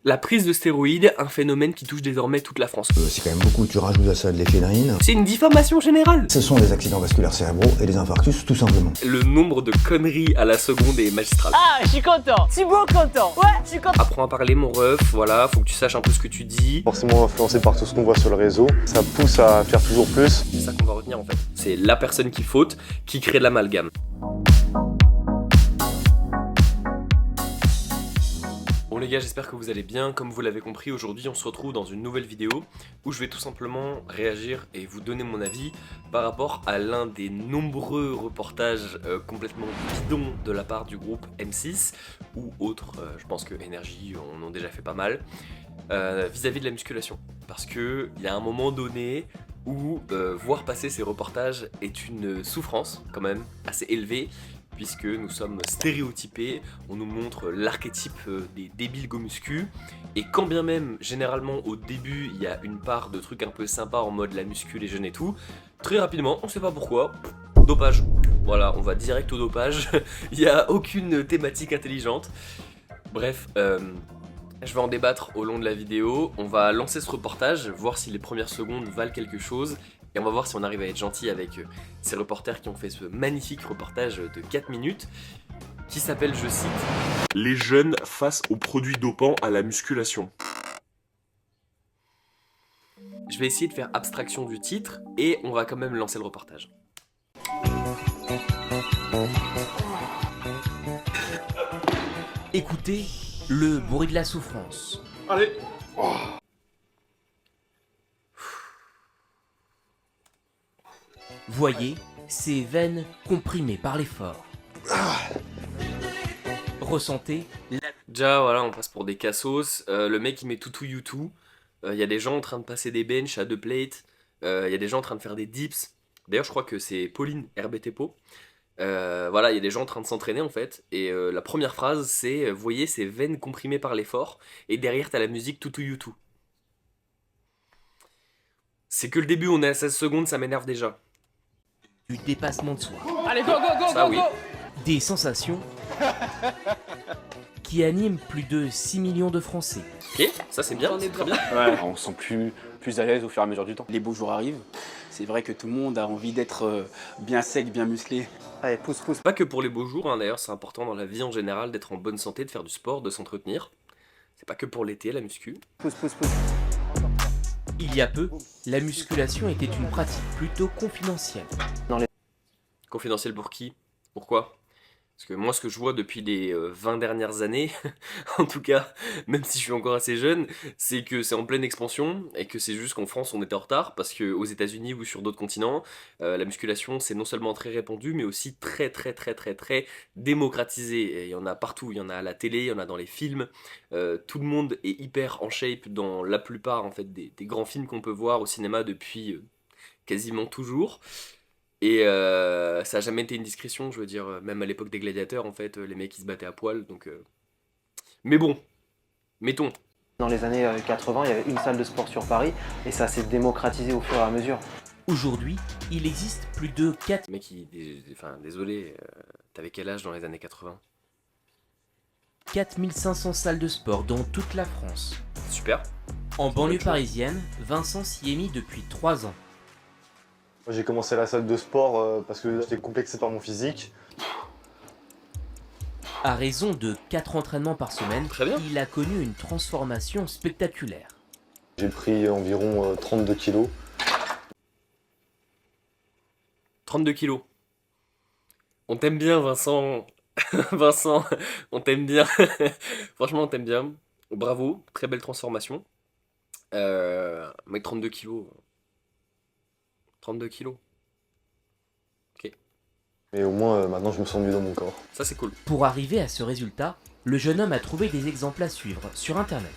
La prise de stéroïdes, un phénomène qui touche désormais toute la France. C'est quand même beaucoup, tu rajoutes à ça de l'éphédrine. C'est une diffamation générale. Ce sont des accidents vasculaires cérébraux et des infarctus tout simplement. Le nombre de conneries à la seconde est magistral. Ah, je suis content. Thibaut content. Ouais, je suis content. Apprends à parler mon ref, voilà, faut que tu saches un peu ce que tu dis. Forcément influencé par tout ce qu'on voit sur le réseau, ça pousse à faire toujours plus. C'est ça qu'on va retenir en fait. C'est la personne qui faute, qui crée de l'amalgame. Bon les gars, j'espère que vous allez bien. Comme vous l'avez compris, aujourd'hui on se retrouve dans une nouvelle vidéo où je vais tout simplement réagir et vous donner mon avis par rapport à l'un des nombreux reportages complètement bidons de la part du groupe M6 ou autres, je pense que Energy en ont déjà fait pas mal, vis-à-vis de la musculation. Parce qu'il y a un moment donné où voir passer ces reportages est une souffrance quand même assez élevée, puisque nous sommes stéréotypés, on nous montre l'archétype des débiles go muscu, et quand bien même, généralement au début, il y a une part de trucs un peu sympas en mode la muscu, les jeunes et tout, très rapidement, on sait pas pourquoi, dopage. Voilà, on va direct au dopage, il n'y a aucune thématique intelligente. Bref, je vais en débattre au long de la vidéo, on va lancer ce reportage, voir si les premières secondes valent quelque chose, et on va voir si on arrive à être gentil avec ces reporters qui ont fait ce magnifique reportage de 4 minutes, qui s'appelle, je cite, « Les jeunes face aux produits dopants à la musculation ». Je vais essayer de faire abstraction du titre, et on va quand même lancer le reportage. Écoutez le bruit de la souffrance. Allez. Voyez ces veines comprimées par l'effort. Ressentez la... Déjà, voilà, on passe pour des cassos. Le mec, il met toutou youtou. Il y a des gens en train de passer des benches à 2 plates. Il y a des gens en train de faire des dips. D'ailleurs, je crois que c'est Pauline RBTPO. Voilà, il y a des gens en train de s'entraîner en fait. Et la première phrase, c'est « Voyez ces veines comprimées par l'effort. » Et derrière, t'as la musique toutou youtou. C'est que le début, on est à 16 secondes, ça m'énerve déjà. du dépassement de soi. Allez, go, go, go, Ça, go, oui. go. Des sensations qui animent plus de 6 millions de Français. Ok, ça c'est bien, c'est très bien. Ouais, on se sent plus à l'aise au fur et à mesure du temps. Les beaux jours arrivent. C'est vrai que tout le monde a envie d'être bien sec, bien musclé. Allez, pousse, pousse. Pas que pour les beaux jours, hein, d'ailleurs c'est important dans la vie en général d'être en bonne santé, de faire du sport, de s'entretenir. C'est pas que pour l'été la muscu. Pousse, pousse, pousse. Il y a peu, la musculation était une pratique plutôt confidentielle. Confidentiel pour qui? Pourquoi? Parce que moi ce que je vois depuis les 20 dernières années, en tout cas, même si je suis encore assez jeune, c'est que c'est en pleine expansion et que c'est juste qu'en France on était en retard parce qu'aux États-Unis ou sur d'autres continents, la musculation c'est non seulement très répandu mais aussi très démocratisé. Et il y en a partout, il y en a à la télé, il y en a dans les films, tout le monde est hyper en shape dans la plupart en fait des grands films qu'on peut voir au cinéma depuis quasiment toujours. Et ça a jamais été une discrétion, je veux dire, même à l'époque des gladiateurs, en fait, les mecs ils se battaient à poil, donc... Mais bon, mettons. Dans les années 80, il y avait une salle de sport sur Paris et ça s'est démocratisé au fur et à mesure. Aujourd'hui, il existe plus de 4 Mec, enfin, désolé, t'avais quel âge dans les années 80? 4500 salles de sport dans toute la France. Super. En banlieue parisienne, Vincent s'y est mis depuis 3 ans. Moi, j'ai commencé la salle de sport parce que j'étais complexé par mon physique. À raison de 4 entraînements par semaine, Très bien. il a connu une transformation spectaculaire. J'ai pris environ 32 kilos. 32 kilos. On t'aime bien, Vincent. Vincent, on t'aime bien. Franchement, on t'aime bien. Bravo, très belle transformation. Mec, 32 kilos. 32 kilos. Ok, Mais au moins, maintenant, je me sens mieux dans mon corps. ça c'est cool. Pour arriver à ce résultat, le jeune homme a trouvé des exemples à suivre sur internet.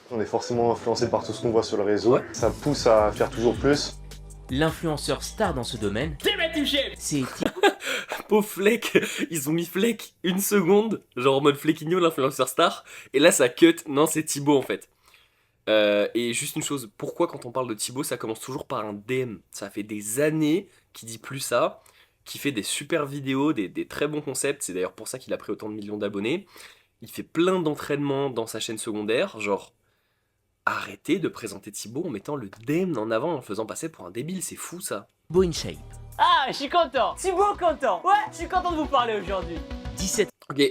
On est forcément influencé par tout ce qu'on voit sur le réseau. Ouais. Ça pousse à faire toujours plus. L'influenceur star dans ce domaine, c'est Pauvre Fleck, ils ont mis Fleck une seconde, genre en mode Fleckinho, l'influenceur star, et là ça cut, non c'est Thibaut en fait. Et juste une chose, pourquoi quand on parle de Thibaut ça commence toujours par un DM? Ça fait des années qu'il dit plus ça, qu'il fait des super vidéos, des très bons concepts, c'est d'ailleurs pour ça qu'il a pris autant de millions d'abonnés. il fait plein d'entraînements dans sa chaîne secondaire, genre arrêtez de présenter Thibaut en mettant le Damned en avant, en le faisant passer pour un débile, c'est fou ça. Thibaut InShape. Ah, je suis content. Thibaut content. Ouais, je suis content de vous parler aujourd'hui. 17. Ok.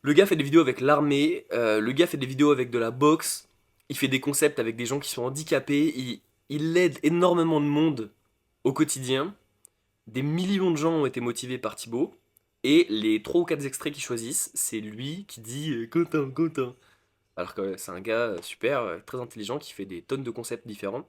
Le gars fait des vidéos avec l'armée, le gars fait des vidéos avec de la boxe, il fait des concepts avec des gens qui sont handicapés, il aide énormément de monde au quotidien. Des millions de gens ont été motivés par Thibaut, et les 3 ou 4 extraits qu'ils choisissent, c'est lui qui dit Quentin, Quentin. Alors que c'est un gars super, très intelligent, qui fait des tonnes de concepts différents.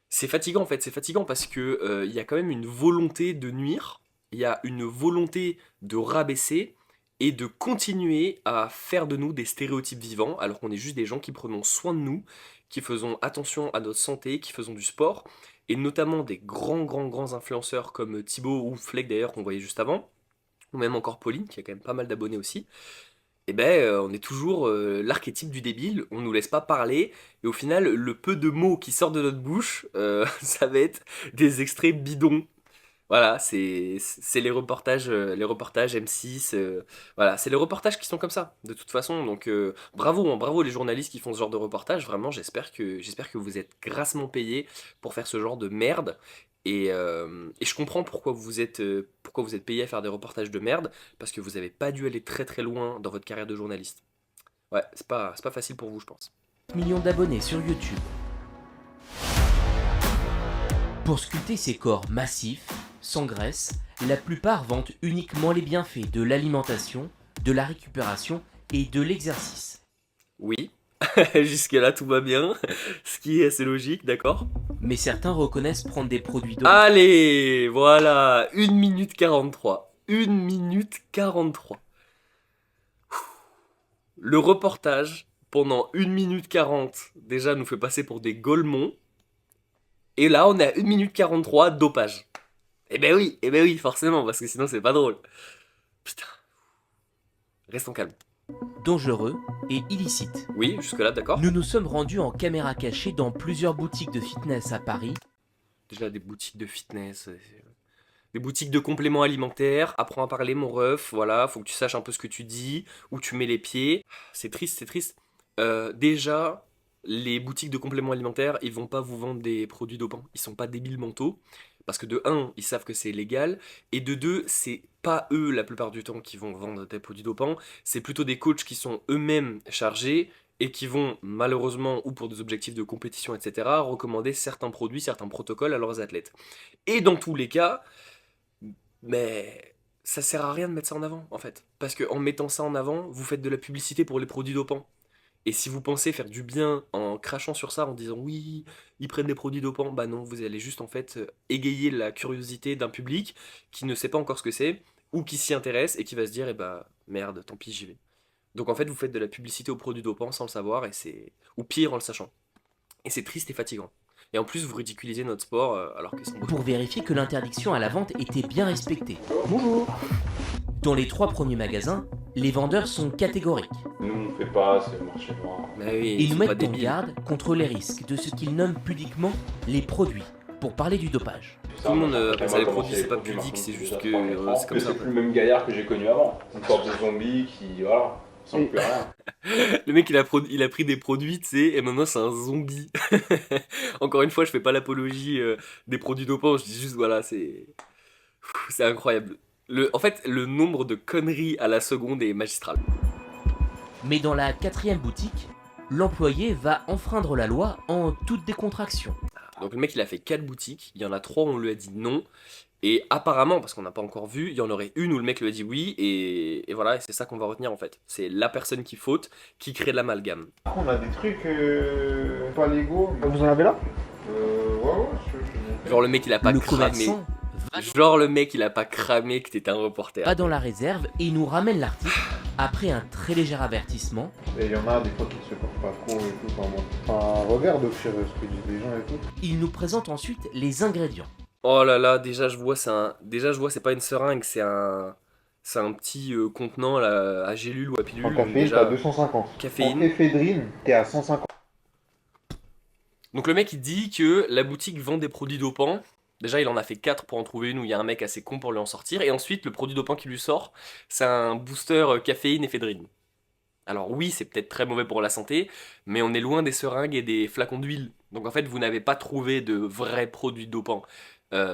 C'est fatigant en fait, c'est fatigant parce que y a quand même une volonté de nuire, il y a une volonté de rabaisser, et de continuer à faire de nous des stéréotypes vivants, alors qu'on est juste des gens qui prenons soin de nous, qui faisons attention à notre santé, qui faisons du sport, et notamment des grands influenceurs comme Thibaut ou Fleck d'ailleurs qu'on voyait juste avant, ou même encore Pauline qui a quand même pas mal d'abonnés aussi. Et on est toujours l'archétype du débile, on nous laisse pas parler, et au final le peu de mots qui sortent de notre bouche, ça va être des extraits bidons. Voilà, c'est les reportages M6, voilà, c'est les reportages qui sont comme ça, de toute façon, donc bravo, hein, bravo les journalistes qui font ce genre de reportage, vraiment, j'espère que vous êtes grassement payés pour faire ce genre de merde, et je comprends pourquoi vous êtes payés à faire des reportages de merde, parce que vous avez pas dû aller très très loin dans votre carrière de journaliste. Ouais, c'est pas facile pour vous, je pense. Millions d'abonnés sur YouTube. Pour sculpter ces corps massifs, sans graisse, la plupart vantent uniquement les bienfaits de l'alimentation, de la récupération et de l'exercice. Oui, jusque-là tout va bien, ce qui est assez logique, d'accord. Mais certains reconnaissent prendre des produits d'eau. Allez, voilà, 1 minute 43. 1 minute 43. Le reportage, pendant 1 minute 40, déjà nous fait passer pour des golemons. Et là, on est à 1 minute 43, dopage. Eh ben oui, forcément, parce que sinon c'est pas drôle. Putain. Restons calmes. Dangereux et illicite. Oui, jusque-là, d'accord. Nous nous sommes rendus en caméra cachée dans plusieurs boutiques de fitness à Paris. Déjà des boutiques de fitness, des boutiques de compléments alimentaires. Apprends à parler, mon ref, voilà, faut que tu saches un peu ce que tu dis, où tu mets les pieds. C'est triste, c'est triste. Déjà, les boutiques de compléments alimentaires, ils vont pas vous vendre des produits dopants. Ils sont pas débiles mentaux. Parce que de 1, ils savent que c'est légal, et de 2, c'est pas eux la plupart du temps qui vont vendre des produits dopants, c'est plutôt des coachs qui sont eux-mêmes chargés et qui vont malheureusement, ou pour des objectifs de compétition, etc., recommander certains produits, certains protocoles à leurs athlètes. Et dans tous les cas, mais ça sert à rien de mettre ça en avant en fait. Parce qu'en mettant ça en avant, vous faites de la publicité pour les produits dopants. Et si vous pensez faire du bien en crachant sur ça, en disant oui, ils prennent des produits dopants, bah non, vous allez juste en fait égayer la curiosité d'un public qui ne sait pas encore ce que c'est, ou qui s'y intéresse et qui va se dire, eh bah merde, tant pis, j'y vais. Donc en fait, vous faites de la publicité aux produits dopants sans le savoir, ou pire en le sachant. Et c'est triste et fatigant. Et en plus, vous ridiculisez notre sport alors que c'est bon. Pour vérifier que l'interdiction à la vente était bien respectée. Bonjour. Dans les 3 premiers magasins, les vendeurs sont catégoriques. Nous, on fait pas, c'est le marché noir. Bah oui, Et ils nous sont pas mettent en débiles. garde contre les risques de ce qu'ils nomment pudiquement les produits, pour parler du dopage. Tout le monde appelle ça les produits, c'est pas pudique, c'est juste que c'est comme ça. C'est plus le même gaillard que j'ai connu avant. Une sorte de zombie qui, voilà, sans plus rien. Le mec il a pris des produits, tu sais, et maintenant c'est un zombie. Encore une fois, je fais pas l'apologie des produits dopants, je dis juste voilà, c'est incroyable. En fait, le nombre de conneries à la seconde est magistral. Mais dans la 4e boutique, l'employé va enfreindre la loi en toute décontraction. Donc le mec il a fait 4 boutiques, il y en a 3 où on lui a dit non, et apparemment, parce qu'on n'a pas encore vu, il y en aurait une où le mec lui a dit oui, et voilà, et c'est ça qu'on va retenir en fait. C'est la personne qui faute, qui crée de l'amalgame. On a des trucs pas légaux. Vous en avez là? Genre le mec il a pas Le cramé. commerçant Genre le mec il a pas cramé que t'étais un reporter. va dans la réserve et nous ramène l'article après un très léger avertissement. Et il y en a des fois qui se portent pas trop et tout. Enfin, regarde au pire ce que disent les gens et tout. Il nous présente ensuite les ingrédients. Oh là là, déjà je vois c'est pas une seringue, c'est un petit contenant là, à gélule ou à pilule. En donc caféine, déjà, t'as 250. caféine. En éphédrine, t'es à 150. Donc le mec il dit que la boutique vend des produits dopants, Déjà, il en a fait 4 pour en trouver une où il y a un mec assez con pour lui en sortir. Et ensuite, le produit dopant qui lui sort, c'est un booster caféine éphédrine. Alors oui, c'est peut-être très mauvais pour la santé, mais on est loin des seringues et des flacons d'huile. Donc en fait, vous n'avez pas trouvé de vrais produits dopants,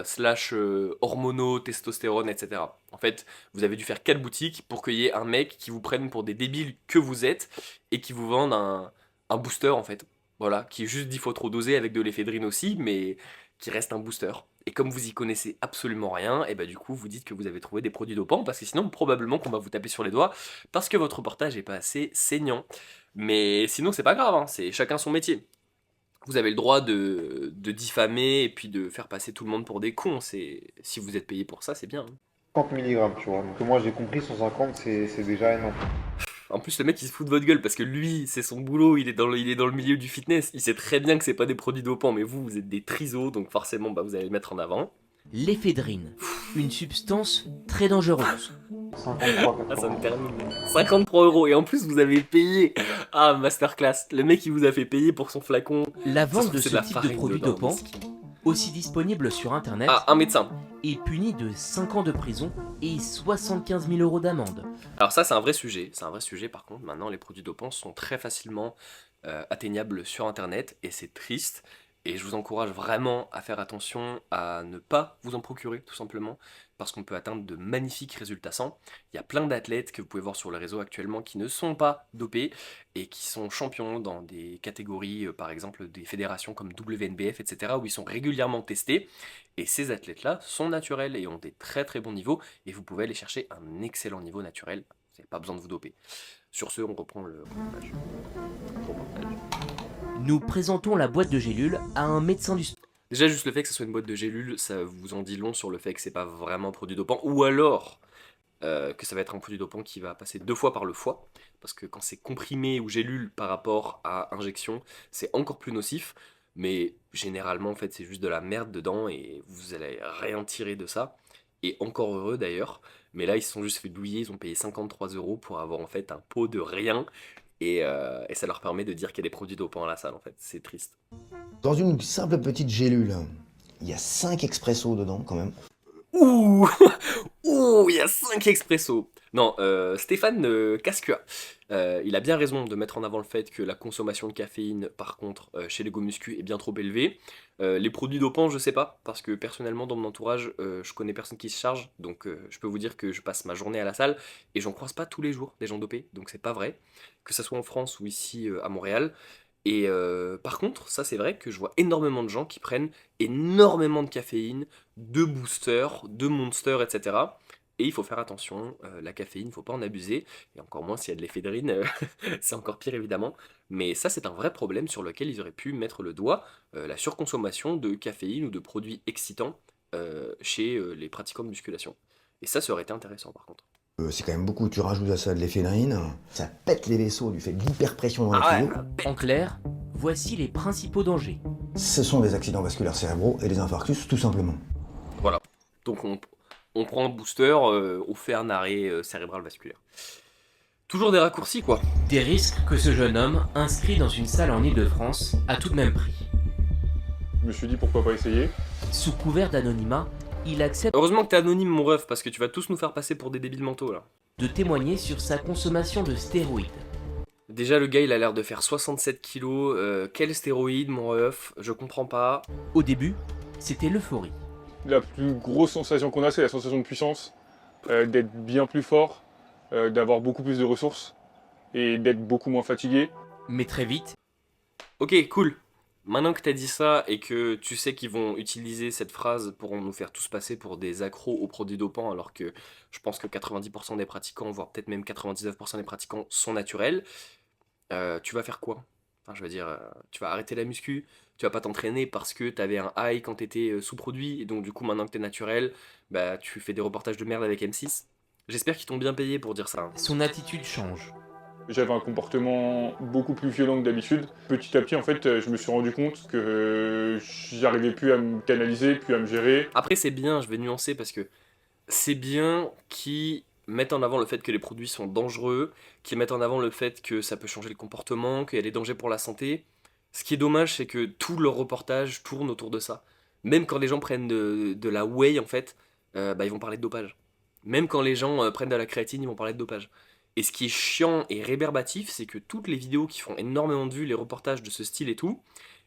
slash hormonaux, testostérone, etc. En fait, vous avez dû faire 4 boutiques pour qu'il y ait un mec qui vous prenne pour des débiles que vous êtes et qui vous vende un booster en fait. Voilà, qui est juste 10 fois trop dosé avec de l'éphédrine aussi, mais qui reste un booster. Et comme vous y connaissez absolument rien, et bah du coup vous dites que vous avez trouvé des produits dopants, parce que sinon probablement qu'on va vous taper sur les doigts, parce que votre reportage est pas assez saignant. Mais sinon c'est pas grave, hein, c'est chacun son métier. Vous avez le droit de diffamer et puis de faire passer tout le monde pour des cons. Si vous êtes payé pour ça, c'est bien, hein. 50 mg, tu vois. Donc moi j'ai compris, 150 c'est déjà énorme. En plus, le mec il se fout de votre gueule parce que lui, c'est son boulot, il est dans le milieu du fitness. Il sait très bien que c'est pas des produits dopants, mais vous êtes des trisos, donc forcément, bah, vous allez le mettre en avant. L'éphédrine, une substance très dangereuse. 53, Ah, ça me 80. termine. 53 €. Et en plus, vous avez payé. Ah, masterclass. Le mec, il vous a fait payer pour son flacon. La Ça se vente trouve, de c'est ce la type de farine produit dedans, dopant, miskin. aussi disponible sur internet, Ah, un médecin. est puni de 5 ans de prison et 75 000 € d'amende. Alors ça, c'est un vrai sujet. C'est un vrai sujet, par contre. Maintenant, les produits dopants sont très facilement atteignables sur Internet. Et c'est triste. Et je vous encourage vraiment à faire attention à ne pas vous en procurer, tout simplement. Parce qu'on peut atteindre de magnifiques résultats sans. Il y a plein d'athlètes que vous pouvez voir sur le réseau actuellement qui ne sont pas dopés et qui sont champions dans des catégories, par exemple des fédérations comme WNBF, etc., où ils sont régulièrement testés. Et ces athlètes-là sont naturels et ont des très très bons niveaux. Et vous pouvez aller chercher un excellent niveau naturel. Vous n'avez pas besoin de vous doper. Sur ce, on reprend le reportage. Nous présentons la boîte de gélules à un médecin du sport. Déjà, juste le fait que ce soit une boîte de gélules, ça vous en dit long sur le fait que c'est pas vraiment un produit dopant. Ou alors que ça va être un produit dopant qui va passer 2 fois par le foie. Parce que quand c'est comprimé ou gélule par rapport à injection, c'est encore plus nocif. Mais généralement, en fait, c'est juste de la merde dedans et vous allez rien tirer de ça. Et encore heureux d'ailleurs. Mais là, ils se sont juste fait douiller, ils ont payé 53 € pour avoir en fait un pot de rien. Et ça leur permet de dire qu'il y a des produits dopants à la salle en fait. C'est triste. Dans une simple petite gélule, il y a 5 expressos dedans quand même. Ouh, ouh, il y a 5 expressos. Non, Stéphane Cascua, il a bien raison de mettre en avant le fait que la consommation de caféine, par contre, chez les go-muscu est bien trop élevée. Les produits dopants, je sais pas, parce que personnellement, dans mon entourage, je connais personne qui se charge, donc je peux vous dire que je passe ma journée à la salle et j'en croise pas tous les jours des gens dopés, donc c'est pas vrai, que ça soit en France ou ici à Montréal. Et par contre, ça c'est vrai que je vois énormément de gens qui prennent énormément de caféine, de boosters, de monsters, etc. Et il faut faire attention, la caféine, il ne faut pas en abuser, et encore moins s'il y a de l'éphédrine, c'est encore pire évidemment. Mais ça c'est un vrai problème sur lequel ils auraient pu mettre le doigt, la surconsommation de caféine ou de produits excitants chez les pratiquants de musculation. Et ça aurait été intéressant par contre. C'est quand même beaucoup, tu rajoutes à ça de l'éphédrine, ça pète les vaisseaux du fait de l'hyperpression dans les tuyaux. En clair, voici les principaux dangers. Ce sont des accidents vasculaires cérébraux et des infarctus tout simplement. Voilà. Donc on prend un booster, on fait un arrêt cérébral vasculaire. Toujours des raccourcis quoi. Des risques que ce jeune homme, inscrit dans une salle en Île-de-France, a tout de même pris. Je me suis dit pourquoi pas essayer. Sous couvert d'anonymat, il accepte Heureusement que t'es anonyme mon ref, parce que tu vas tous nous faire passer pour des débiles mentaux là. de témoigner sur sa consommation de stéroïdes. Déjà le gars il a l'air de faire 67 kilos, quel stéroïde mon ref, je comprends pas. Au début, c'était l'euphorie. La plus grosse sensation qu'on a, c'est la sensation de puissance, d'être bien plus fort, d'avoir beaucoup plus de ressources et d'être beaucoup moins fatigué. Mais très vite, Ok, cool. Maintenant que t'as dit ça et que tu sais qu'ils vont utiliser cette phrase pour nous faire tous passer pour des accros aux produits dopants, alors que je pense que 90% des pratiquants, voire peut-être même 99% des pratiquants sont naturels, tu vas faire quoi? Enfin, je veux dire, tu vas arrêter la muscu, tu vas pas t'entraîner parce que t'avais un high quand t'étais sous-produit, et donc du coup maintenant que t'es naturel, bah tu fais des reportages de merde avec M6. J'espère qu'ils t'ont bien payé pour dire ça, hein. son attitude change. J'avais un comportement beaucoup plus violent que d'habitude. Petit à petit, en fait, je me suis rendu compte que j'arrivais plus à me canaliser, plus à me gérer. Après c'est bien, je vais nuancer parce que c'est bien qu'ils mettent en avant le fait que les produits sont dangereux, qu'ils mettent en avant le fait que ça peut changer le comportement, qu'il y a des dangers pour la santé. Ce qui est dommage, c'est que tout leur reportage tourne autour de ça. Même quand les gens prennent de la whey, en fait, ils vont parler de dopage. Même quand les gens prennent de la créatine, ils vont parler de dopage. Et ce qui est chiant et rébarbatif, c'est que toutes les vidéos qui font énormément de vues, les reportages de ce style et tout,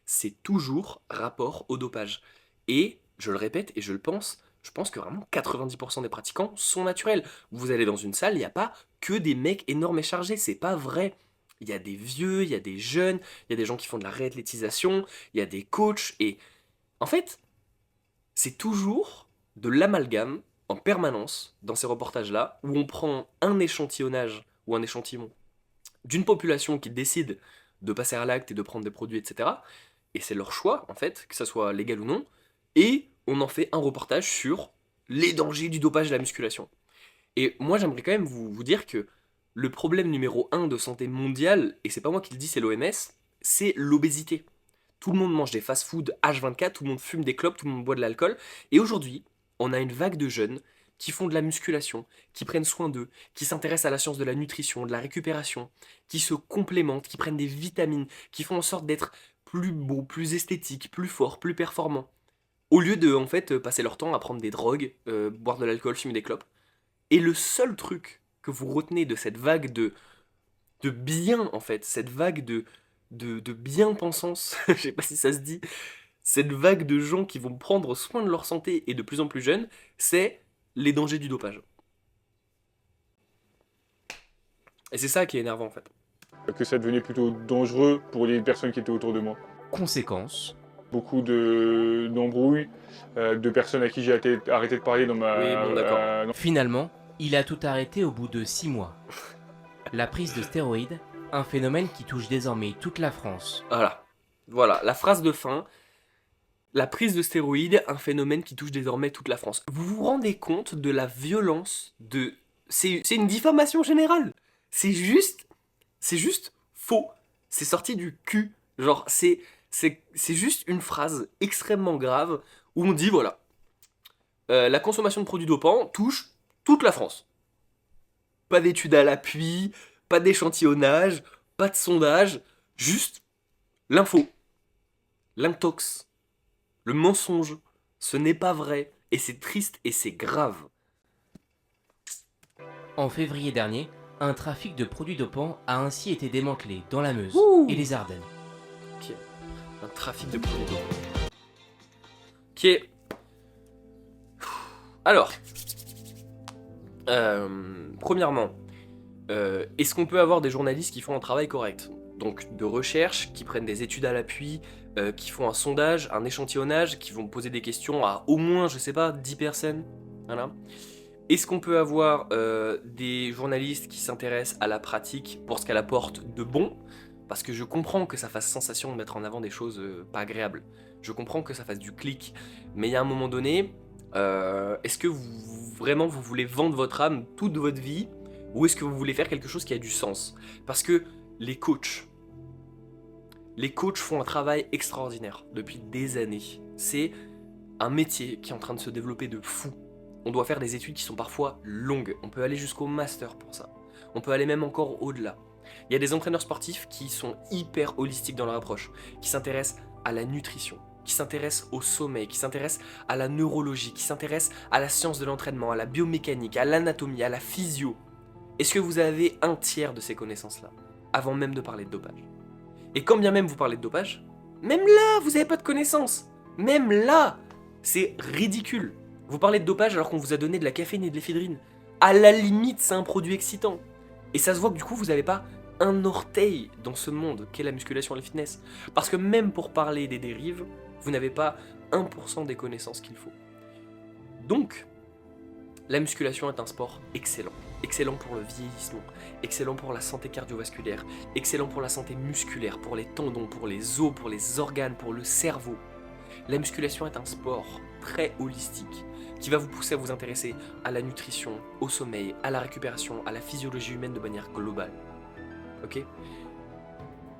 c'est toujours rapport au dopage. Et, je le répète et je pense que vraiment 90% des pratiquants sont naturels. Vous allez dans une salle, il n'y a pas que des mecs énormes et chargés, c'est pas vrai. Il y a des vieux, il y a des jeunes, il y a des gens qui font de la réathlétisation, il y a des coachs, et en fait, c'est toujours de l'amalgame en permanence dans ces reportages-là, où on prend un échantillonnage ou un échantillon d'une population qui décide de passer à l'acte et de prendre des produits, etc. Et c'est leur choix, en fait, que ça soit légal ou non, et on en fait un reportage sur les dangers du dopage de la musculation. Et moi, j'aimerais quand même vous dire que le problème numéro 1 de santé mondiale, et c'est pas moi qui le dis, c'est l'OMS, c'est l'obésité. Tout le monde mange des fast-food H24, tout le monde fume des clopes, tout le monde boit de l'alcool, et aujourd'hui, on a une vague de jeunes qui font de la musculation, qui prennent soin d'eux, qui s'intéressent à la science de la nutrition, de la récupération, qui se complémentent, qui prennent des vitamines, qui font en sorte d'être plus beaux, plus esthétiques, plus forts, plus performants. Au lieu de, en fait, passer leur temps à prendre des drogues, boire de l'alcool, fumer des clopes. Et le seul truc que vous retenez de cette vague de bien, en fait, cette vague de bien-pensance, je sais pas si ça se dit, cette vague de gens qui vont prendre soin de leur santé et de plus en plus jeunes, c'est les dangers du dopage. Et c'est ça qui est énervant, en fait. Que ça devenait plutôt dangereux pour les personnes qui étaient autour de moi. Conséquence, Beaucoup d'embrouilles, de personnes à qui j'ai arrêté de parler dans ma... Oui, bon, d'accord. finalement, il a tout arrêté au bout de 6 mois. La prise de stéroïdes, un phénomène qui touche désormais toute la France. Voilà, la phrase de fin. La prise de stéroïdes, un phénomène qui touche désormais toute la France. Vous vous rendez compte de la violence de... C'est une diffamation générale. C'est juste faux. C'est sorti du cul. Genre, c'est juste une phrase extrêmement grave où on dit, voilà, la consommation de produits dopants touche toute la France. Pas d'études à l'appui, pas d'échantillonnage, pas de sondage, juste l'info, l'intox, le mensonge. Ce n'est pas vrai, et c'est triste et c'est grave. En février dernier, un trafic de produits dopants a ainsi été démantelé dans la Meuse et les Ardennes. Un trafic de produits dopants. Ok. Alors, premièrement, est-ce qu'on peut avoir des journalistes qui font un travail correct? Donc de recherche, qui prennent des études à l'appui, qui font un sondage, un échantillonnage, qui vont poser des questions à au moins, je sais pas, 10 personnes. Voilà. Est-ce qu'on peut avoir des journalistes qui s'intéressent à la pratique pour ce qu'elle apporte de bon? Parce que je comprends que ça fasse sensation de mettre en avant des choses pas agréables. Je comprends que ça fasse du clic. Mais il y a un moment donné, est-ce que vraiment vous voulez vendre votre âme toute votre vie? Ou est-ce que vous voulez faire quelque chose qui a du sens? Parce que les coachs font un travail extraordinaire depuis des années. C'est un métier qui est en train de se développer de fou. On doit faire des études qui sont parfois longues. On peut aller jusqu'au master pour ça. On peut aller même encore au-delà. Il y a des entraîneurs sportifs qui sont hyper holistiques dans leur approche, qui s'intéressent à la nutrition, qui s'intéressent au sommeil, qui s'intéressent à la neurologie, qui s'intéressent à la science de l'entraînement, à la biomécanique, à l'anatomie, à la physio. Est-ce que vous avez un tiers de ces connaissances-là, avant même de parler de dopage? Et quand bien même vous parlez de dopage, même là, vous n'avez pas de connaissances. Même là, c'est ridicule. Vous parlez de dopage alors qu'on vous a donné de la caféine et de l'éphédrine. À la limite, c'est un produit excitant. Et ça se voit que du coup, vous n'avez pas un orteil dans ce monde qu'est la musculation et le fitness. Parce que même pour parler des dérives, vous n'avez pas 1% des connaissances qu'il faut. Donc, la musculation est un sport excellent. Excellent pour le vieillissement, excellent pour la santé cardiovasculaire, excellent pour la santé musculaire, pour les tendons, pour les os, pour les organes, pour le cerveau. La musculation est un sport très holistique qui va vous pousser à vous intéresser à la nutrition, au sommeil, à la récupération, à la physiologie humaine de manière globale. Ok?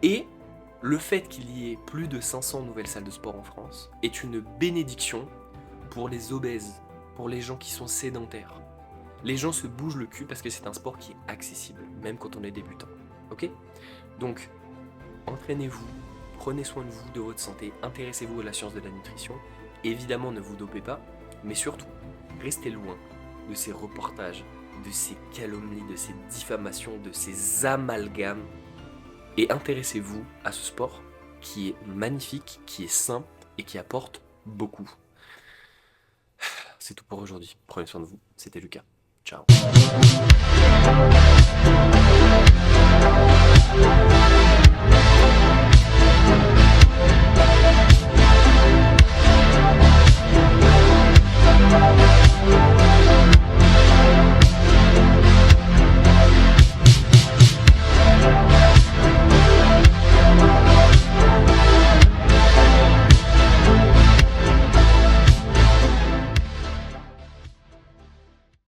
Et le fait qu'il y ait plus de 500 nouvelles salles de sport en France est une bénédiction pour les obèses, pour les gens qui sont sédentaires. Les gens se bougent le cul parce que c'est un sport qui est accessible, même quand on est débutant. Ok? Donc, entraînez-vous, prenez soin de vous, de votre santé, intéressez-vous à la science de la nutrition, évidemment ne vous dopez pas, mais surtout, restez loin de ces reportages, de ces calomnies, de ces diffamations, de ces amalgames, et intéressez-vous à ce sport qui est magnifique, qui est sain et qui apporte beaucoup. C'est tout pour aujourd'hui. Prenez soin de vous. C'était Lucas. Ciao.